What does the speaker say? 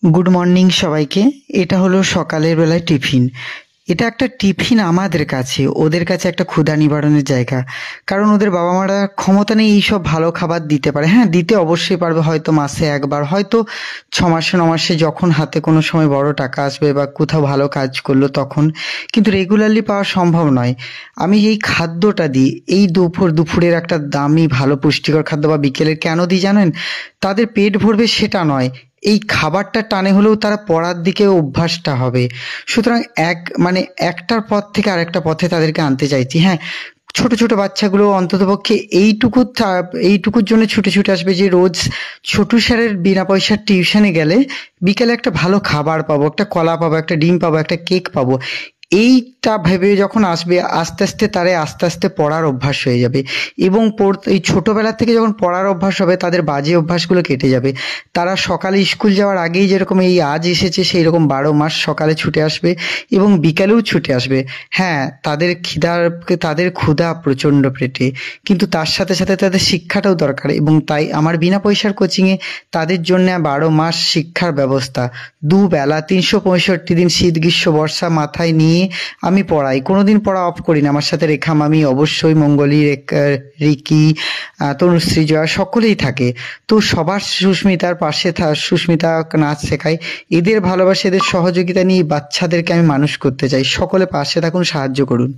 Good morning সবাইকে। এটা হলো সকালের বেলায় টিফিন। এটা একটা টিফিন আমাদের কাছে, ওদের কাছে একটা ক্ষুধা নিবারণের জায়গা। কারণ ওদের বাবা মারা ক্ষমতা নেই এইসব ভালো খাবার দিতে পারে। হ্যাঁ, দিতে অবশ্যই পারবে, হয়তো মাসে একবার, হয়তো 6 মাসে 9 মাসে যখন হাতে কোনো সময় বড় টাকা আসবে বা কোথাও ভালো কাজ করলো তখন। কিন্তু রেগুলারলি পাওয়া সম্ভব নয়। আমি এই খাদ্যটা দিই, এই দুপুরের একটা দামি ভালো পুষ্টিকর খাদ্য বা বিকেলের কেন দিই জানেন? তাদের পেট ভরবে সেটা নয়, এই খাবারটা টানে হলেও তারা পড়ার দিকে অভ্যাসটা হবে। সুতরাং একটার পথ থেকে আরেকটা পথে তাদেরকে আনতে চাইছি। হ্যাঁ, ছোট ছোট বাচ্চাগুলো অন্ততপক্ষে এইটুকুর জন্য ছুটে ছুটে আসবে যে রোজ ছোটু স্যারের বিনা পয়সার টিউশনে গেলে বিকেলে একটা ভালো খাবার পাবো, একটা কলা পাবো, একটা ডিম পাবো, একটা কেক পাবো। এইটা ভেবে যখন আসবে, আস্তে আস্তে আস্তে আস্তে পড়ার অভ্যাস হয়ে যাবে। এবং এই ছোটবেলা থেকে যখন পড়ার অভ্যাস হবে তাদের বাজে অভ্যাসগুলো কেটে যাবে। তারা সকালে স্কুল যাওয়ার আগেই যেরকম এই আজ এসেছে সেই রকম 12 মাস সকালে ছুটে আসবে এবং বিকালেও ছুটে আসবে। হ্যাঁ, তাদের ক্ষুধা প্রচণ্ড পেটে, কিন্তু তার সাথে সাথে তাদের শিক্ষাটাও দরকার। এবং তাই আমার বিনা পয়সার কোচিংয়ে তাদের জন্য 12 মাস শিক্ষার ব্যবস্থা। দুবেলা 365 দিন, শীত গ্রীষ্ম বর্ষা মাথায় নিয়ে আমি পড়াই, কোনোদিন পড়া অফ করি না। আমার সাথে রেখা মামি, অবশ্যই মঙ্গলী, রিকি, তনুশ্রী, জয়া সকলেই থাকে। তো সবার সুস্মিতার পাশে সুস্মিতা নাচ শেখায়। এদের ভালোবাসা, এদের সহযোগিতা নিয়ে বাচ্চাদেরকে আমি মানুষ করতে চাই। সকলে পাশে থাকুন, সাহায্য করুন।